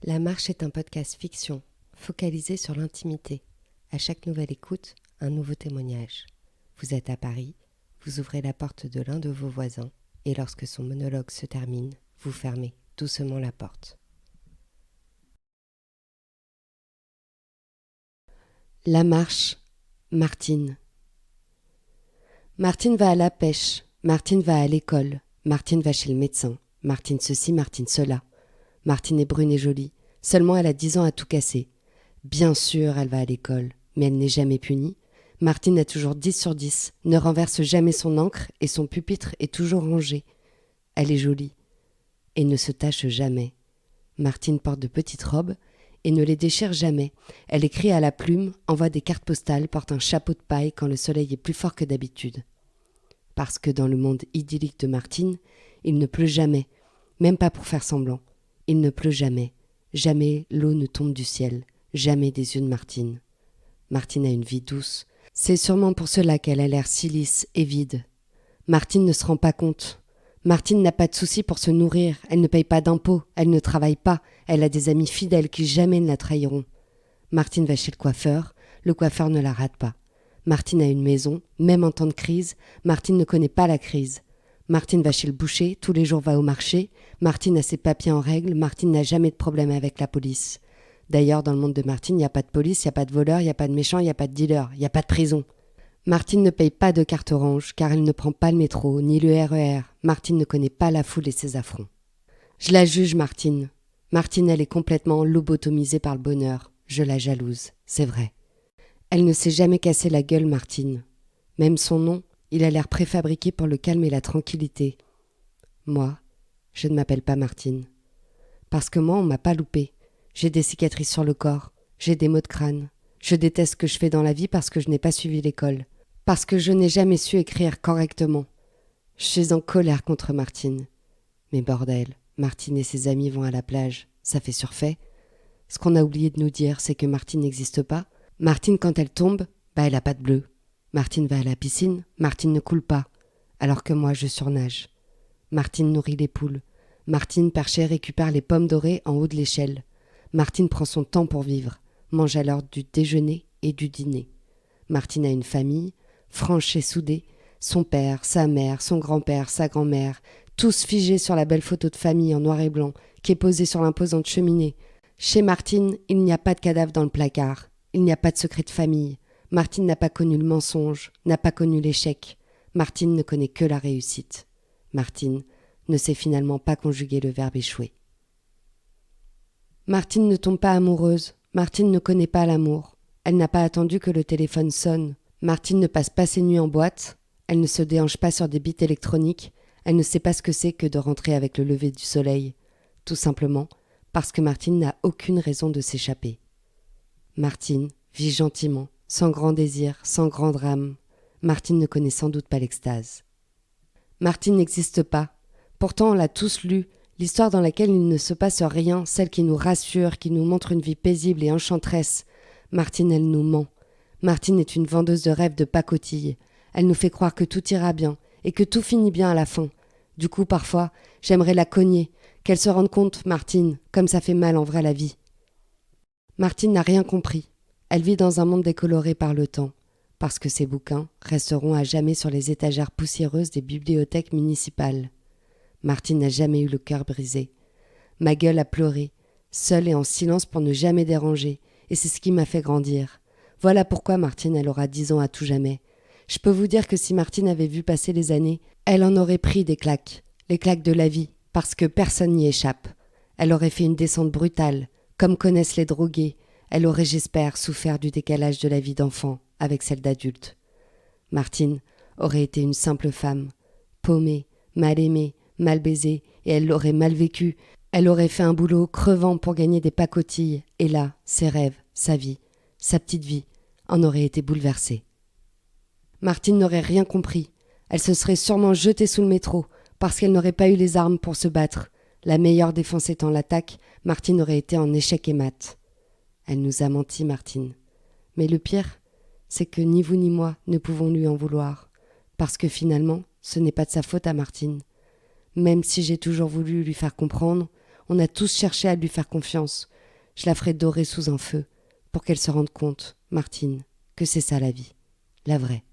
La Marche est un podcast fiction, focalisé sur l'intimité. À chaque nouvelle écoute, un nouveau témoignage. Vous êtes à Paris, vous ouvrez la porte de l'un de vos voisins, et lorsque son monologue se termine, vous fermez doucement la porte. La Marche, Martine. Martine va à la pêche, Martine va à l'école, Martine va chez le médecin, Martine ceci, Martine cela. Martine est brune et jolie, seulement elle a 10 ans à tout casser. Bien sûr, elle va à l'école, mais elle n'est jamais punie. Martine a toujours 10 sur 10, ne renverse jamais son encre et son pupitre est toujours rangé. Elle est jolie et ne se tache jamais. Martine porte de petites robes et ne les déchire jamais. Elle écrit à la plume, envoie des cartes postales, porte un chapeau de paille quand le soleil est plus fort que d'habitude. Parce que dans le monde idyllique de Martine, il ne pleut jamais, même pas pour faire semblant. Il ne pleut jamais, jamais l'eau ne tombe du ciel, jamais des yeux de Martine. Martine a une vie douce. C'est sûrement pour cela qu'elle a l'air si lisse et vide. Martine ne se rend pas compte. Martine n'a pas de soucis pour se nourrir, elle ne paye pas d'impôts, elle ne travaille pas, elle a des amis fidèles qui jamais ne la trahiront. Martine va chez le coiffeur ne la rate pas. Martine a une maison, même en temps de crise, Martine ne connaît pas la crise. Martine va chez le boucher, tous les jours va au marché, Martine a ses papiers en règle, Martine n'a jamais de problème avec la police. D'ailleurs, dans le monde de Martine, il n'y a pas de police, il n'y a pas de voleur, il n'y a pas de méchant, il n'y a pas de dealer, il n'y a pas de prison. Martine ne paye pas de carte orange, car elle ne prend pas le métro, ni le RER. Martine ne connaît pas la foule et ses affronts. Je la juge, Martine. Martine, elle est complètement lobotomisée par le bonheur. Je la jalouse, c'est vrai. Elle ne s'est jamais cassé la gueule, Martine. Même son nom, il a l'air préfabriqué pour le calme et la tranquillité. Moi, je ne m'appelle pas Martine. Parce que moi, on m'a pas loupé. J'ai des cicatrices sur le corps, j'ai des maux de crâne. Je déteste ce que je fais dans la vie parce que je n'ai pas suivi l'école. Parce que je n'ai jamais su écrire correctement. Je suis en colère contre Martine. Mais bordel, Martine et ses amis vont à la plage. Ça fait surfait. Ce qu'on a oublié de nous dire, c'est que Martine n'existe pas. Martine, quand elle tombe, elle a pas de bleu. Martine va à la piscine, Martine ne coule pas. Alors que moi, je surnage. Martine nourrit les poules. Martine, perchée, récupère les pommes dorées en haut de l'échelle. Martine prend son temps pour vivre, mange à l'heure du déjeuner et du dîner. Martine a une famille, franche et soudée, son père, sa mère, son grand-père, sa grand-mère, tous figés sur la belle photo de famille en noir et blanc qui est posée sur l'imposante cheminée. Chez Martine, il n'y a pas de cadavre dans le placard, il n'y a pas de secret de famille. Martine n'a pas connu le mensonge, n'a pas connu l'échec. Martine ne connaît que la réussite. Martine ne sait finalement pas conjuguer le verbe échouer. Martine ne tombe pas amoureuse, Martine ne connaît pas l'amour. Elle n'a pas attendu que le téléphone sonne. Martine ne passe pas ses nuits en boîte, elle ne se déhanche pas sur des bits électroniques, elle ne sait pas ce que c'est que de rentrer avec le lever du soleil. Tout simplement parce que Martine n'a aucune raison de s'échapper. Martine vit gentiment, sans grand désir, sans grand drame. Martine ne connaît sans doute pas l'extase. Martine n'existe pas. Pourtant on l'a tous lue, l'histoire dans laquelle il ne se passe rien, celle qui nous rassure, qui nous montre une vie paisible et enchanteresse. Martine, elle nous ment. Martine est une vendeuse de rêves de pacotille. Elle nous fait croire que tout ira bien et que tout finit bien à la fin. Du coup, parfois, j'aimerais la cogner, qu'elle se rende compte, Martine, comme ça fait mal en vrai la vie. Martine n'a rien compris. Elle vit dans un monde décoloré par le temps, parce que ses bouquins resteront à jamais sur les étagères poussiéreuses des bibliothèques municipales. Martine n'a jamais eu le cœur brisé. Ma gueule a pleuré, seule et en silence pour ne jamais déranger, et c'est ce qui m'a fait grandir. Voilà pourquoi Martine, elle aura 10 ans à tout jamais. Je peux vous dire que si Martine avait vu passer les années, elle en aurait pris des claques, les claques de la vie, parce que personne n'y échappe. Elle aurait fait une descente brutale, comme connaissent les drogués. Elle aurait, j'espère, souffert du décalage de la vie d'enfant avec celle d'adulte. Martine aurait été une simple femme, paumée, mal aimée, mal baisée, et elle l'aurait mal vécu. Elle aurait fait un boulot crevant pour gagner des pacotilles, et là, ses rêves, sa vie, sa petite vie, en auraient été bouleversés. Martine n'aurait rien compris. Elle se serait sûrement jetée sous le métro, parce qu'elle n'aurait pas eu les armes pour se battre. La meilleure défense étant l'attaque, Martine aurait été en échec et mat. Elle nous a menti, Martine. Mais le pire, c'est que ni vous ni moi ne pouvons lui en vouloir, parce que finalement, ce n'est pas de sa faute à Martine. Même si j'ai toujours voulu lui faire comprendre, On a tous cherché à lui faire confiance. Je la ferai dorer sous un feu, pour qu'elle se rende compte, Martine, que c'est ça la vie, la vraie.